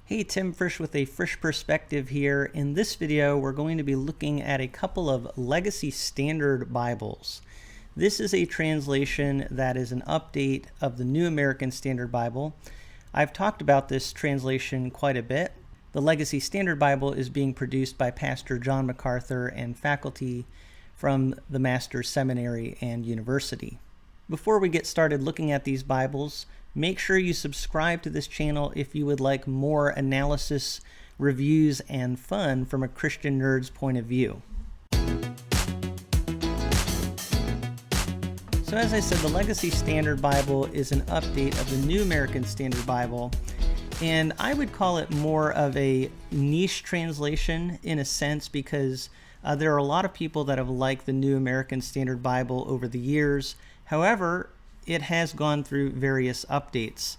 Hey, Tim Frisch with a Frisch Perspective here. In this video, we're going to be looking at a couple of Legacy Standard Bibles. This is a translation that is an update of the New American Standard Bible. I've talked about this translation quite a bit. The Legacy Standard Bible is being produced by Pastor John MacArthur and faculty from the Master's Seminary and University. Before we get started looking at these Bibles, make sure you subscribe to this channel if you would like more analysis, reviews, and fun from a Christian nerd's point of view. So as I said, the Legacy Standard Bible is an update of the New American Standard Bible, and I would call it more of a niche translation in a sense because there are a lot of people that have liked the New American Standard Bible over the years. However, it has gone through various updates.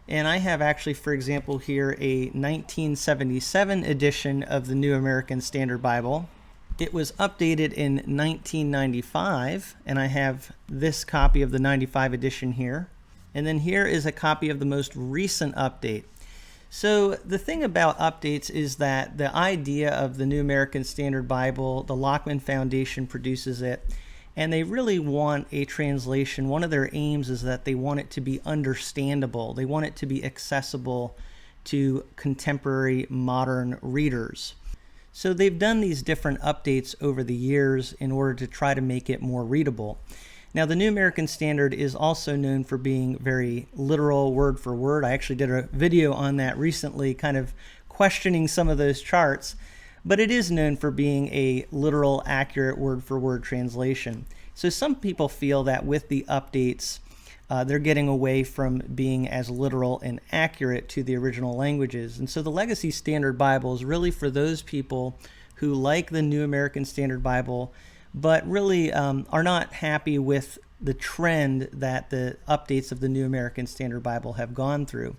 And I have actually, for example, here a 1977 edition of the New American Standard Bible. It was updated in 1995, and I have this copy of the 95 edition here. And then here is a copy of the most recent update. So the thing about updates is that the idea of the New American Standard Bible, the Lockman Foundation produces it, and they really want a translation. One of their aims is that they want it to be understandable. They want it to be accessible to contemporary modern readers. So they've done these different updates over the years in order to try to make it more readable. Now, the New American Standard is also known for being very literal, word for word. I actually did a video on that recently, kind of questioning some of those charts. But it is known for being a literal, accurate, word-for-word translation. So some people feel that with the updates, they're getting away from being as literal and accurate to the original languages. And so the Legacy Standard Bible is really for those people who like the New American Standard Bible, but really are not happy with the trend that the updates of the New American Standard Bible have gone through.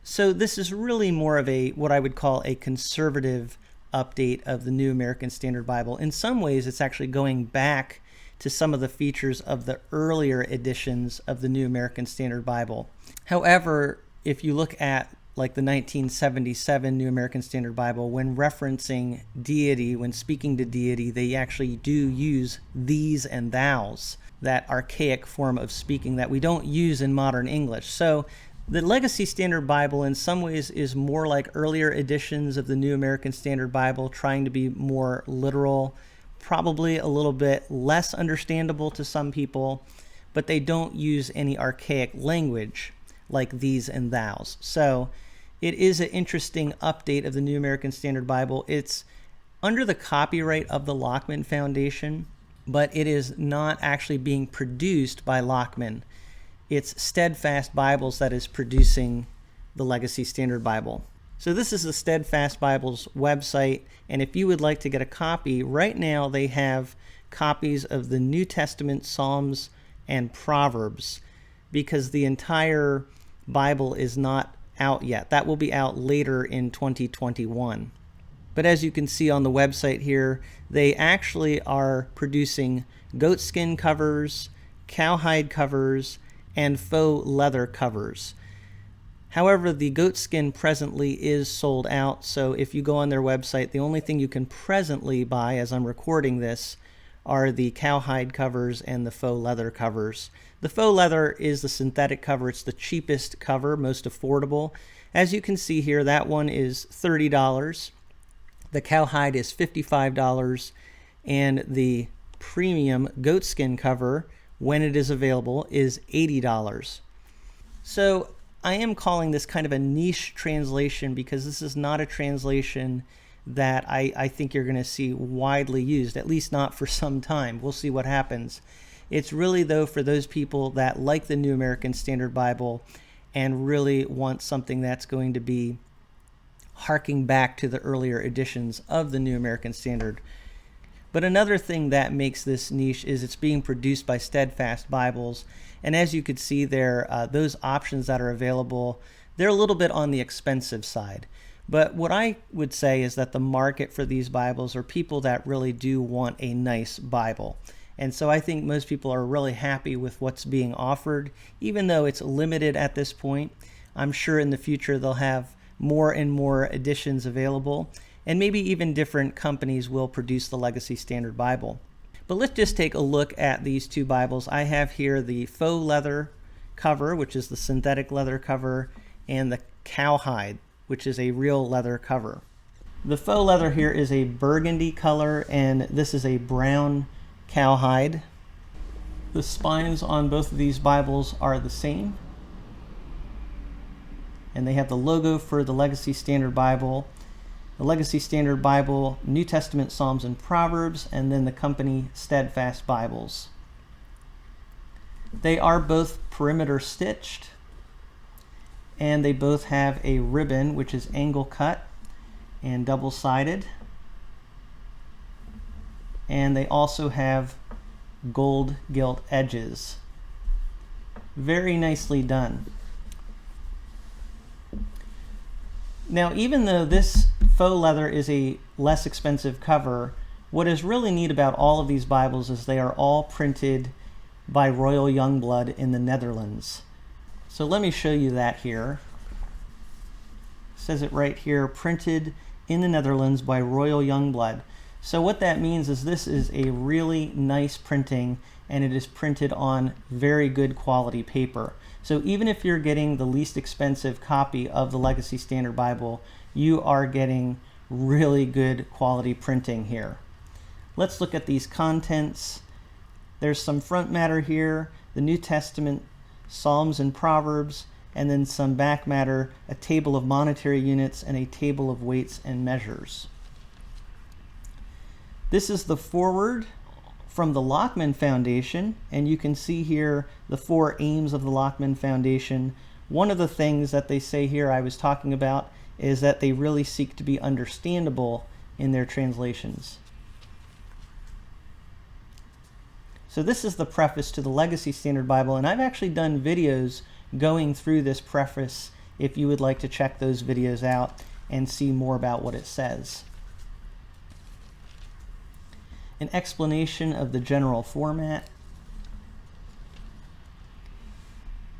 So this is really more of a, what I would call a conservative update of the New American Standard Bible. In some ways, it's actually going back to some of the features of the earlier editions of the New American Standard Bible. However, if you look at like the 1977 New American Standard Bible, when referencing deity, when speaking to deity, they actually do use these and thous, that archaic form of speaking that we don't use in modern English. So the Legacy Standard Bible in some ways is more like earlier editions of the New American Standard Bible, trying to be more literal, probably a little bit less understandable to some people, but they don't use any archaic language like these and thous. So it is an interesting update of the New American Standard Bible. It's under the copyright of the Lockman Foundation, but it is not actually being produced by Lockman. It's Steadfast Bibles that is producing the Legacy Standard Bible. So this is the Steadfast Bibles website, and if you would like to get a copy, right now they have copies of the New Testament, Psalms and Proverbs, because the entire Bible is not out yet. That will be out later in 2021. But as you can see on the website here, they actually are producing goatskin covers, cowhide covers, and faux leather covers. However, the goatskin presently is sold out, so if you go on their website, the only thing you can presently buy as I'm recording this are the cowhide covers and the faux leather covers. The faux leather is the synthetic cover. It's the cheapest cover, most affordable. As you can see here, that one is $30. The cowhide is $55, and the premium goatskin cover, when it is available, is $80. So I am calling this kind of a niche translation because this is not a translation that I think you're going to see widely used, at least not for some time. We'll see what happens. It's really, though, for those people that like the New American Standard Bible and really want something that's going to be harking back to the earlier editions of the New American Standard. But another thing that makes this niche is it's being produced by Steadfast Bibles. And as you could see there, those options that are available, they're a little bit on the expensive side. But what I would say is that the market for these Bibles are people that really do want a nice Bible. And so I think most people are really happy with what's being offered, even though it's limited at this point. I'm sure in the future they'll have more and more editions available, and maybe even different companies will produce the Legacy Standard Bible. But let's just take a look at these two Bibles. I have here the faux leather cover, which is the synthetic leather cover, and the cowhide, which is a real leather cover. The faux leather here is a burgundy color, and this is a brown cowhide. The spines on both of these Bibles are the same, and they have the logo for the Legacy Standard Bible, the Legacy Standard Bible, New Testament, Psalms and Proverbs, and then the company Steadfast Bibles. They are both perimeter stitched, and they both have a ribbon which is angle cut and double-sided, and they also have gold gilt edges. Very nicely done. Now, even though this faux leather is a less expensive cover, what is really neat about all of these Bibles is they are all printed by Royal Jongbloed in the Netherlands. So let me show you that here. It says it right here, printed in the Netherlands by Royal Jongbloed. So what that means is this is a really nice printing, and it is printed on very good quality paper. So even if you're getting the least expensive copy of the Legacy Standard Bible, you are getting really good quality printing here. Let's look at these contents. There's some front matter here, the New Testament, Psalms and Proverbs, and then some back matter, a table of monetary units, and a table of weights and measures. This is the foreword from the Lockman Foundation, and you can see here the 4 aims of the Lockman Foundation. One of the things that they say here I was talking about is that they really seek to be understandable in their translations. So this is the preface to the Legacy Standard Bible, and I've actually done videos going through this preface if you would like to check those videos out and see more about what it says. An explanation of the general format,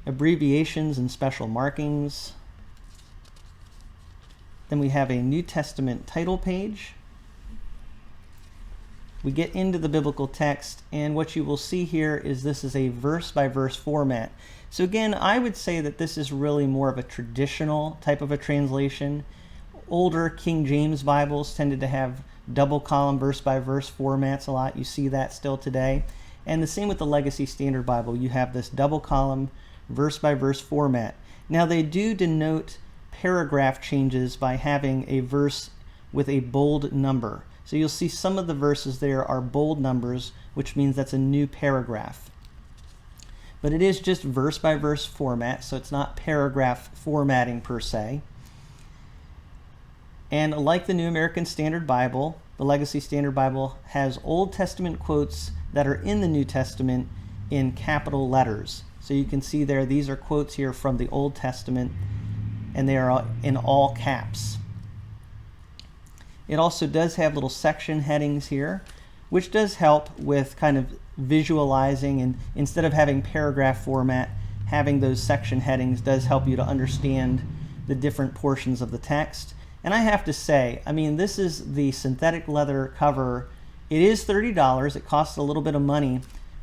abbreviations and special markings. Then we have a New Testament title page. We get into the biblical text, and what you will see here is this is a verse-by-verse format. So again, I would say that this is really more of a traditional type of a translation. Older King James Bibles tended to have double column verse-by-verse formats a lot. You see that still today. And the same with the Legacy Standard Bible. You have this double column verse-by-verse format. Now they do denote paragraph changes by having a verse with a bold number. So you'll see some of the verses there are bold numbers, which means that's a new paragraph. But it is just verse-by-verse format, so it's not paragraph formatting per se. And like the New American Standard Bible, the Legacy Standard Bible has Old Testament quotes that are in the New Testament in capital letters. So you can see there, these are quotes here from the Old Testament, and they are in all caps. It also does have little section headings here, which does help with kind of visualizing, and instead of having paragraph format, having those section headings does help you to understand the different portions of the text. And I have to say, I mean, this is the synthetic leather cover. It is $30. It costs a little bit of money,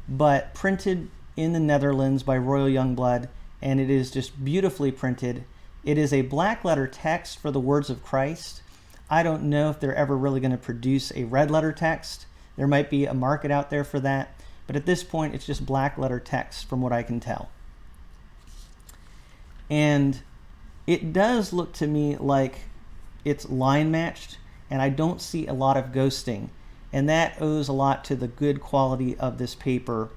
but printed in the Netherlands by Royal Jongbloed, and it is just beautifully printed. It is a black letter text for the words of Christ. I don't know if they're ever really going to produce a red letter text. There might be a market out there for that, but at this point it's just black letter text from what I can tell. And it does look to me like it's line matched, and I don't see a lot of ghosting, and that owes a lot to the good quality of this paper.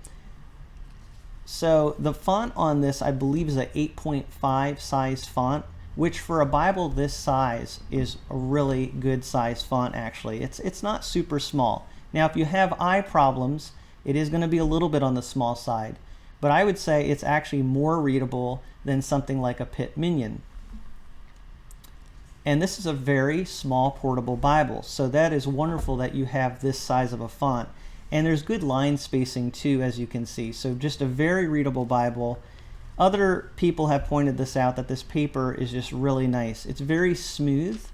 So the font on this, I believe, is a 8.5 size font, which for a Bible this size is a really good size font actually. It's not super small. Now if you have eye problems, it is going to be a little bit on the small side, but I would say it's actually more readable than something like a Pitt Minion. And this is a very small portable Bible, so that is wonderful that you have this size of a font. And there's good line spacing too, as you can see. So just a very readable Bible. Other people have pointed this out, that this paper is just really nice. It's very smooth.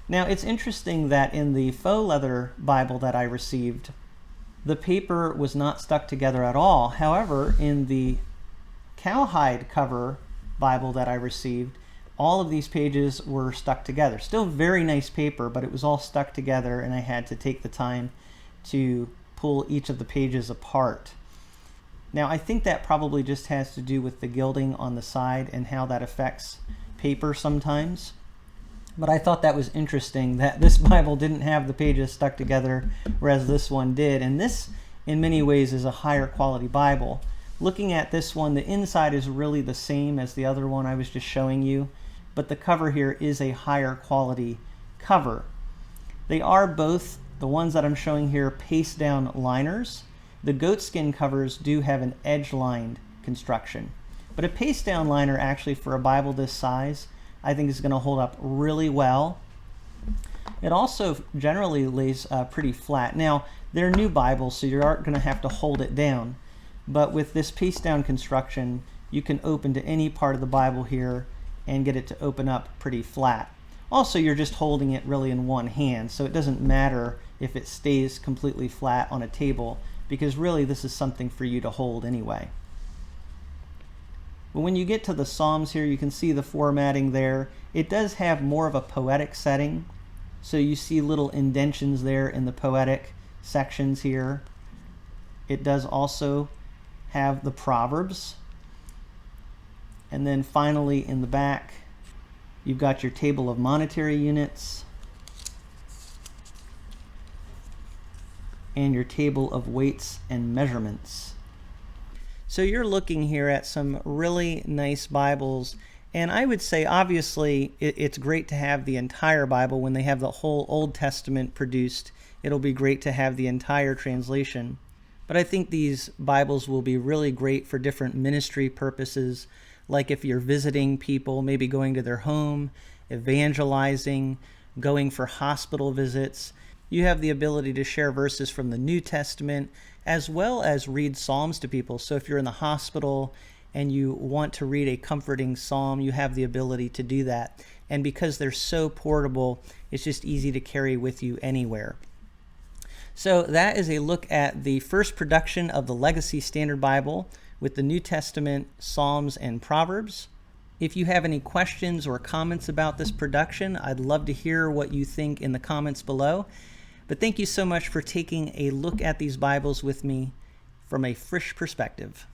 Now, it's interesting that in the faux leather Bible that I received, the paper was not stuck together at all. However, in the cowhide cover Bible that I received, all of these pages were stuck together. Still very nice paper, but it was all stuck together, and I had to take the time to pull each of the pages apart. Now, I think that probably just has to do with the gilding on the side and how that affects paper sometimes. But I thought that was interesting that this Bible didn't have the pages stuck together, whereas this one did. And this, in many ways, is a higher quality Bible. Looking at this one, the inside is really the same as the other one I was just showing you, but the cover here is a higher quality cover. They are both, the ones that I'm showing here, paste down liners. The goatskin covers do have an edge-lined construction, but a paste down liner actually for a Bible this size I think is going to hold up really well. It also generally lays pretty flat. Now, they're new Bibles, so you aren't going to have to hold it down, but with this paste down construction, you can open to any part of the Bible here and get it to open up pretty flat. Also, you're just holding it really in one hand, so it doesn't matter if it stays completely flat on a table, because really this is something for you to hold anyway. But when you get to the Psalms here, you can see the formatting there. It does have more of a poetic setting, so you see little indentions there in the poetic sections here. It does also have the Proverbs. And then finally in the back, you've got your table of monetary units and your table of weights and measurements. So you're looking here at some really nice Bibles, and I would say obviously it's great to have the entire Bible. When they have the whole Old Testament produced, it'll be great to have the entire translation. But I think these Bibles will be really great for different ministry purposes, like if you're visiting people, maybe going to their home, evangelizing, going for hospital visits. You have the ability to share verses from the New Testament, as well as read Psalms to people. So if you're in the hospital and you want to read a comforting psalm, you have the ability to do that. And because they're so portable, it's just easy to carry with you anywhere. So that is a look at the first production of the Legacy Standard Bible with the New Testament, Psalms, and Proverbs. If you have any questions or comments about this production, I'd love to hear what you think in the comments below. But thank you so much for taking a look at these Bibles with me from a fresh perspective.